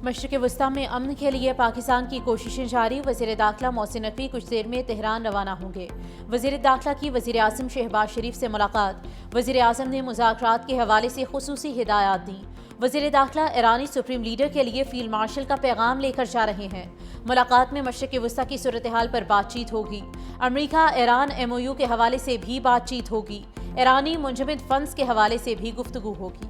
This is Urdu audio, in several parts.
مشرق وسطی میں امن کے لیے پاکستان کی کوششیں جاری۔ وزیر داخلہ محسن نقوی کچھ دیر میں تہران روانہ ہوں گے۔ وزیر داخلہ کی وزیر اعظم شہباز شریف سے ملاقات۔ وزیر اعظم نے مذاکرات کے حوالے سے خصوصی ہدایات دیں۔ وزیر داخلہ ایرانی سپریم لیڈر کے لیے فیلڈ مارشل کا پیغام لے کر جا رہے ہیں۔ ملاقات میں مشرق وسطی کی صورتحال پر بات چیت ہوگی۔ امریکہ ایران MOU کے حوالے سے بھی بات چیت ہوگی۔ ایرانی منجمد فنڈز کے حوالے سے بھی گفتگو ہوگی۔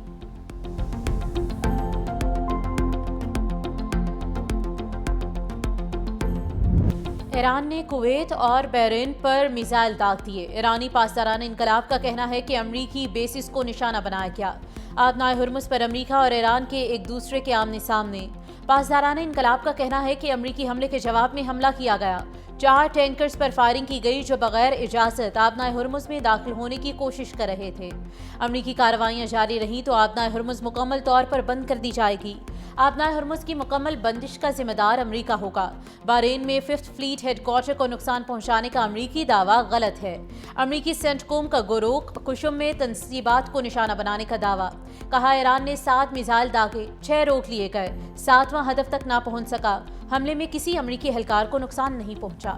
ایران نے کویت اور بحرین پر میزائل داغ دیے۔ ایرانی پاسداران انقلاب کا کہنا ہے کہ امریکی بیسز کو نشانہ بنایا گیا۔ آبنائے ہرمز پر امریکہ اور ایران کے ایک دوسرے کے آمنے سامنے۔ پاسداران انقلاب کا کہنا ہے کہ امریکی حملے کے جواب میں حملہ کیا گیا۔ 4 ٹینکرز پر فائرنگ کی گئی جو بغیر اجازت آبنائے ہرمز میں داخل ہونے کی کوشش کر رہے تھے۔ امریکی کارروائیاں جاری رہیں تو آبنائے ہرمز مکمل طور پر بند کر دی جائے گی۔ آبنائے ہرمز کی مکمل بندش کا ذمہ دار امریکہ ہوگا۔ بحرین میں 5th فلیٹ ہیڈ کوارٹر کو نقصان پہنچانے کا امریکی دعویٰ غلط ہے۔ امریکی سینٹکوم کا گروہ قشم میں تنصیبات کو نشانہ بنانے کا دعویٰ۔ کہا ایران نے 7 میزائل داغے، 6 روک لیے گئے، 7واں ہدف تک نہ پہنچ سکا۔ حملے میں کسی امریکی اہلکار کو نقصان نہیں پہنچا۔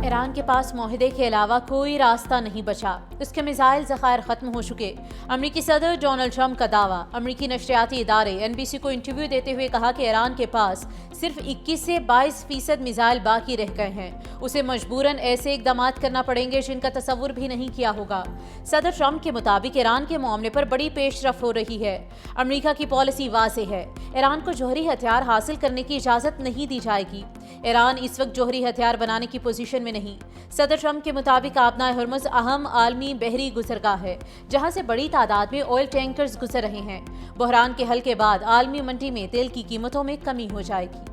ایران کے پاس معاہدے کے علاوہ کوئی راستہ نہیں بچا۔ اس کے میزائل ذخائر ختم ہو چکے۔ امریکی صدر ڈونلڈ ٹرمپ کا دعویٰ۔ امریکی نشریاتی ادارے NBC کو انٹرویو دیتے ہوئے کہا کہ ایران کے پاس صرف 21 سے 22% میزائل باقی رہ گئے ہیں۔ اسے مجبوراً ایسے اقدامات کرنا پڑیں گے جن کا تصور بھی نہیں کیا ہوگا۔ صدر ٹرمپ کے مطابق ایران کے معاملے پر بڑی پیش رفت ہو رہی ہے۔ امریکہ کی پالیسی واضح ہے۔ ایران کو جوہری ہتھیار حاصل کرنے کی اجازت نہیں دی جائے گی۔ ایران اس وقت جوہری ہتھیار بنانے کی پوزیشن میں نہیں۔ صدر ٹرمپ کے مطابق آبنائے ہرمز اہم عالمی بحری گزرگاہ ہے جہاں سے بڑی تعداد میں آئل ٹینکرز گزر رہے ہیں۔ بحران کے حل کے بعد عالمی منڈی میں تیل کی قیمتوں میں کمی ہو جائے گی۔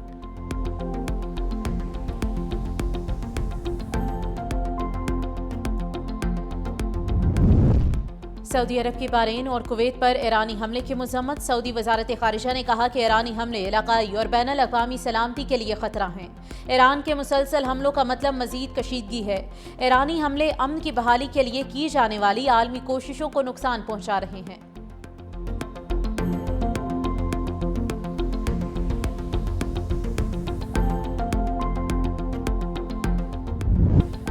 سعودی عرب کی بحرین اور کویت پر ایرانی حملے کی مذمت۔ سعودی وزارت خارجہ نے کہا کہ ایرانی حملے علاقائی اور بین الاقوامی سلامتی کے لیے خطرہ ہیں۔ ایران کے مسلسل حملوں کا مطلب مزید کشیدگی ہے۔ ایرانی حملے امن کی بحالی کے لیے کی جانے والی عالمی کوششوں کو نقصان پہنچا رہے ہیں۔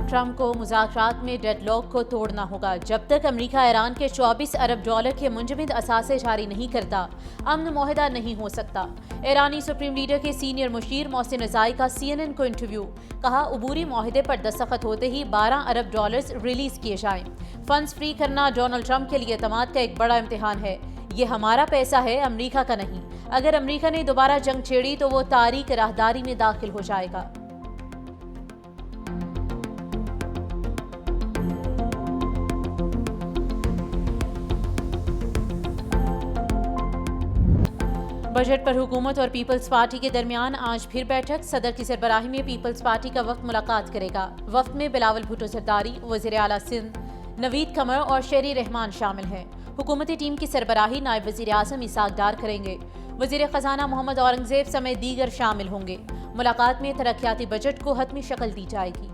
ٹرمپ کو مذاکرات میں ڈیڈ لاک کو توڑنا ہوگا۔ جب تک امریکہ ایران کے 24 ارب ڈالر کے منجمد اثاثے جاری نہیں کرتا، امن معاہدہ نہیں ہو سکتا۔ ایرانی سپریم لیڈر کے سینئر مشیر محسن رضائی کا CNN کو انٹرویو۔ کہا عبوری معاہدے پر دستخط ہوتے ہی 12 ارب ڈالرز ریلیز کیے جائیں۔ فنڈز فری کرنا ڈونلڈ ٹرمپ کے لیے اعتماد کا ایک بڑا امتحان ہے۔ یہ ہمارا پیسہ ہے، امریکہ کا نہیں۔ اگر امریکہ نے دوبارہ جنگ چھیڑی تو وہ تاریک راہداری میں داخل ہو جائے گا۔ بجٹ پر حکومت اور پیپلز پارٹی کے درمیان آج پھر بیٹھک۔ صدر کی سربراہی میں پیپلز پارٹی کا وفد ملاقات کرے گا۔ وفد میں بلاول بھٹو زرداری، وزیر اعلیٰ سندھ نوید قمر اور شہری رحمان شامل ہیں۔ حکومتی ٹیم کی سربراہی نائب وزیر اعظم اسحاق ڈار کریں گے۔ وزیر خزانہ محمد اورنگزیب سمیت دیگر شامل ہوں گے۔ ملاقات میں ترقیاتی بجٹ کو حتمی شکل دی جائے گی۔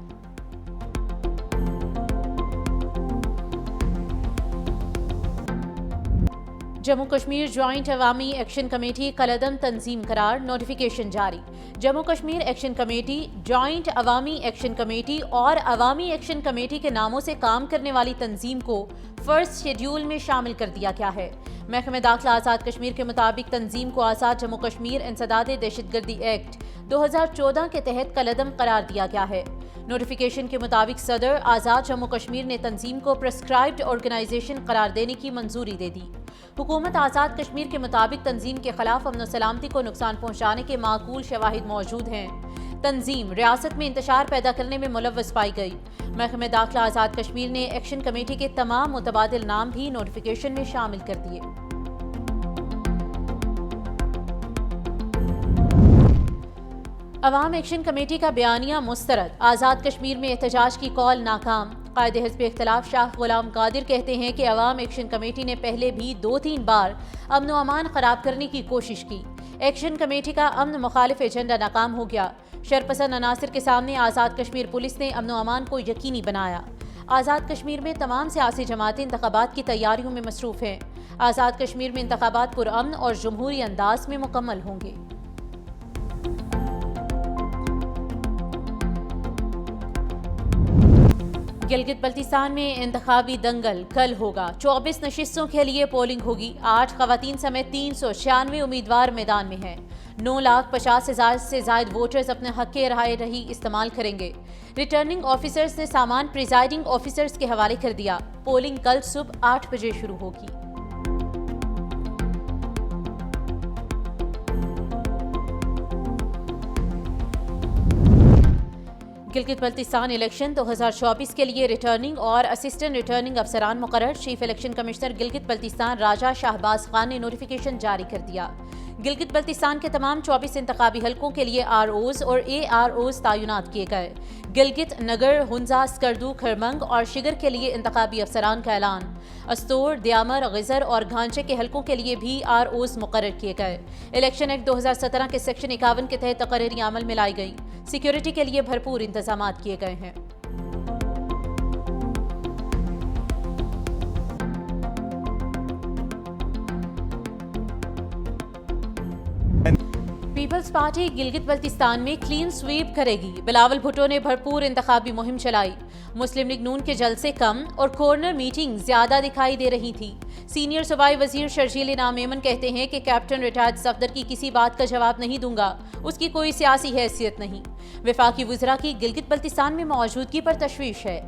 جموں کشمیر جوائنٹ عوامی ایکشن کمیٹی کالعدم تنظیم قرار، نوٹیفیکیشن جاری۔ Jammu Kashmir action committee, joint عوامی ایکشن کمیٹی اور عوامی ایکشن کمیٹی کے ناموں سے کام کرنے والی تنظیم کو فرسٹ شیڈول میں شامل کر دیا گیا ہے۔ محکمہ داخلہ آزاد کشمیر کے مطابق تنظیم کو آزاد جموں کشمیر انسداد دہشت گردی ایکٹ 2014 کے تحت کالعدم قرار دیا گیا ہے۔ نوٹیفیکیشن کے مطابق صدر آزاد جموں کشمیر نے تنظیم کو پرسکرائبڈ آرگنائزیشن قرار دینے کی منظوری دے دی۔ حکومت آزاد کشمیر کے مطابق تنظیم کے خلاف امن و سلامتی کو نقصان پہنچانے کے معقول شواہد موجود ہیں۔ تنظیم ریاست میں انتشار پیدا کرنے میں ملوث پائی گئی۔ محکمہ داخلہ آزاد کشمیر نے ایکشن کمیٹی کے تمام متبادل نام بھی نوٹیفیکیشن میں شامل کر دیے۔ عوام ایکشن کمیٹی کا بیانیہ مسترد۔ آزاد کشمیر میں احتجاج کی کال ناکام۔ قائد حزب اختلاف شاہ غلام قادر کہتے ہیں کہ عوام ایکشن کمیٹی نے پہلے بھی 2-3 بار امن و امان خراب کرنے کی کوشش کی۔ ایکشن کمیٹی کا امن مخالف ایجنڈا ناکام ہو گیا۔ شرپسند عناصر کے سامنے آزاد کشمیر پولیس نے امن و امان کو یقینی بنایا۔ آزاد کشمیر میں تمام سیاسی جماعتیں انتخابات کی تیاریوں میں مصروف ہیں۔ آزاد کشمیر میں انتخابات پرامن اور جمہوری انداز میں مکمل ہوں گے۔ گلگت بلتستان میں انتخابی دنگل کل ہوگا۔ 24 نشستوں کے لیے پولنگ ہوگی۔ 8 خواتین سمیت 396 امیدوار میدان میں ہیں۔ 9,50,000 سے زائد ووٹرز اپنے حق رائے دہی استعمال کریں گے۔ ریٹرننگ آفیسرز نے سامان پریزائڈنگ آفیسرز کے حوالے کر دیا۔ پولنگ کل صبح 8 بجے شروع ہوگی۔ گلگت بلتستان الیکشن 2024 کے لیے ریٹرننگ اور اسسٹنٹ ریٹرننگ افسران مقرر۔ Chief election commissioner Gilgit Baltistan Raja Shahbaz Khan نے نوٹیفیکیشن جاری کر دیا۔ گلگت بلتستان کے تمام 24 انتخابی حلقوں کے لیے ROs اور AROs تعینات کیے گئے۔ گلگت، نگر، ہنزا، اسکردو، کھرمنگ اور شگر کے لیے انتخابی افسران کا اعلان۔ استور، دیامر، غزر اور گھانچے کے حلقوں کے لیے بھی ROs مقرر کیے گئے۔ الیکشن ایکٹ 2017 کے سیکشن 51 کے تحت تقرریاں عمل میں لائی گئیں۔ سیکیورٹی کے لیے بھرپور انتظامات کیے گئے ہیں۔ پیپلز پارٹی گلگت بلتستان میں کلین سویپ کرے گی۔ بلاول بھٹو نے بھرپور انتخابی مہم چلائی۔ مسلم لیگ نون کے جلسے کم اور کورنر میٹنگ زیادہ دکھائی دے رہی تھی۔ سینئر صوبائی وزیر شرجیل انعام میمن کہتے ہیں کہ کیپٹن ریٹائرڈ صفدر کی کسی بات کا جواب نہیں دوں گا، اس کی کوئی سیاسی حیثیت نہیں۔ وفاقی وزراء کی گلگت بلتستان میں موجودگی پر تشویش ہے۔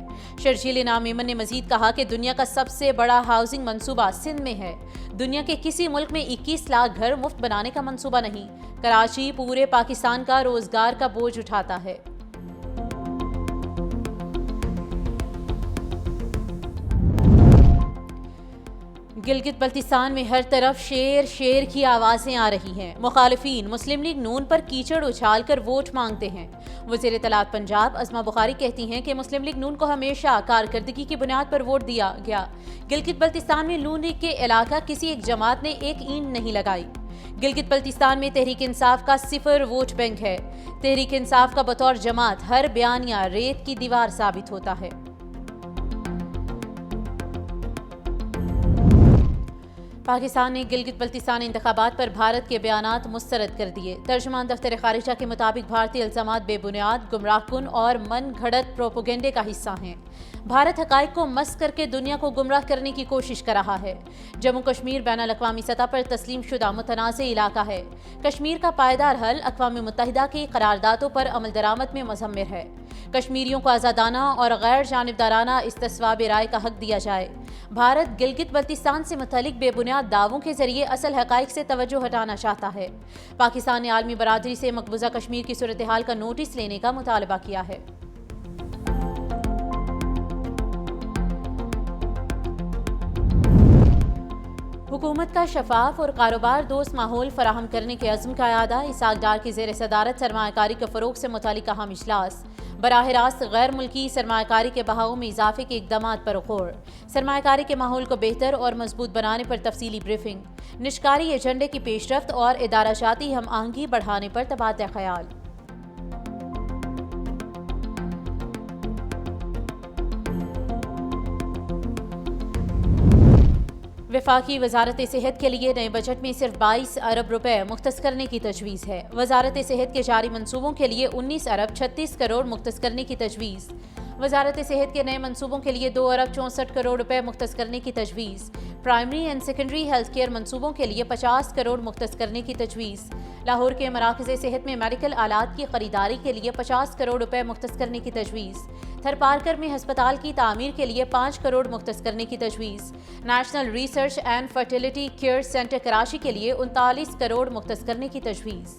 شرجیل انعام میمن نے مزید کہا کہ دنیا کا سب سے بڑا ہاؤسنگ منصوبہ سندھ میں ہے۔ دنیا کے کسی ملک میں 21 لاکھ گھر مفت بنانے کا منصوبہ نہیں۔ کراچی پورے پاکستان کا روزگار کا بوجھ اٹھاتا ہے۔ گلگت بلتستان میں ہر طرف شیر شیر کی آوازیں آ رہی ہیں۔ مخالفین مسلم لیگ نون پر کیچڑ اچھال کر ووٹ مانگتے ہیں۔ وزیر اطلاعات پنجاب عظمہ بخاری کہتی ہیں کہ مسلم لیگ نون کو ہمیشہ کارکردگی کی بنیاد پر ووٹ دیا گیا۔ گلگت بلتستان میں نون لیگ کے علاقہ کسی ایک جماعت نے ایک اینٹ نہیں لگائی۔ گلگت بلتستان میں تحریک انصاف کا 0 ووٹ بینک ہے۔ تحریک انصاف کا بطور جماعت ہر بیانیہ ریت کی دیوار ثابت ہوتا ہے۔ پاکستان نے گلگت بلتستان انتخابات پر بھارت کے بیانات مسترد کر دیے۔ ترجمان دفتر خارجہ کے مطابق بھارتی الزامات بے بنیاد، گمراہ کن اور من گھڑت پروپیگنڈے کا حصہ ہیں۔ بھارت حقائق کو مسخ کر کے دنیا کو گمراہ کرنے کی کوشش کر رہا ہے۔ جموں کشمیر بین الاقوامی سطح پر تسلیم شدہ متنازع علاقہ ہے۔ کشمیر کا پائیدار حل اقوام متحدہ کی قراردادوں پر عمل درآمد میں مضمر ہے۔ کشمیریوں کو آزادانہ اور غیر جانبدارانہ استصواب رائے کا حق دیا جائے۔ بھارت گلگت بلتستان سے متعلق بے بنیاد دعووں کے ذریعے اصل حقائق سے توجہ ہٹانا چاہتا ہے۔ پاکستان نے عالمی برادری سے مقبوضہ کشمیر کی صورتحال کا نوٹس لینے کا مطالبہ کیا ہے۔ حکومت کا شفاف اور کاروبار دوست ماحول فراہم کرنے کے عزم کا اعادہ۔ اسحاق ڈار کی زیر صدارت سرمایہ کاری کے فروغ سے متعلق اہم اجلاس۔ براہ راست غیر ملکی سرمایہ کاری کے بہاؤ میں اضافے کے اقدامات پر غور۔ سرمایہ کاری کے ماحول کو بہتر اور مضبوط بنانے پر تفصیلی بریفنگ۔ نشکاری ایجنڈے کی پیش رفت اور ادارہ جاتی ہم آہنگی بڑھانے پر تبادلہ خیال۔ وفاقی وزارت صحت کے لیے نئے بجٹ میں صرف 22 ارب روپے مختص کرنے کی تجویز ہے۔ وزارت صحت کے جاری منصوبوں کے لیے 19 ارب 36 کروڑ مختص کرنے کی تجویز۔ وزارت صحت کے نئے منصوبوں کے لیے 2 ارب 64 کروڑ روپے مختص کرنے کی تجویز۔ Primary and secondary health care منصوبوں کے لیے 50 کروڑ مختص کرنے کی تجویز۔ لاہور کے مراکز صحت میں میڈیکل آلات کی خریداری کے لیے 50 کروڑ روپے مختص کرنے کی تجویز۔ تھر پارکر میں ہسپتال کی تعمیر کے لیے 5 کروڑ مختص کرنے کی تجویز۔ National research and fertility care centre Karachi کے لیے 39 کروڑ مختص کرنے کی تجویز۔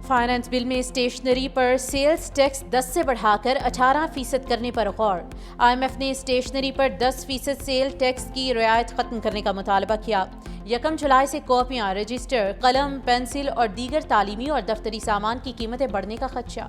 فائنانس بل میں اسٹیشنری پر سیلز ٹیکس 10 سے بڑھا کر 18% کرنے پر غور۔ IMF نے اسٹیشنری پر 10% سیل ٹیکس کی رعایت ختم کرنے کا مطالبہ کیا۔ 1 جولائی سے کاپیاں، رجسٹر، قلم، پنسل اور دیگر تعلیمی اور دفتری سامان کی قیمتیں بڑھنے کا خدشہ۔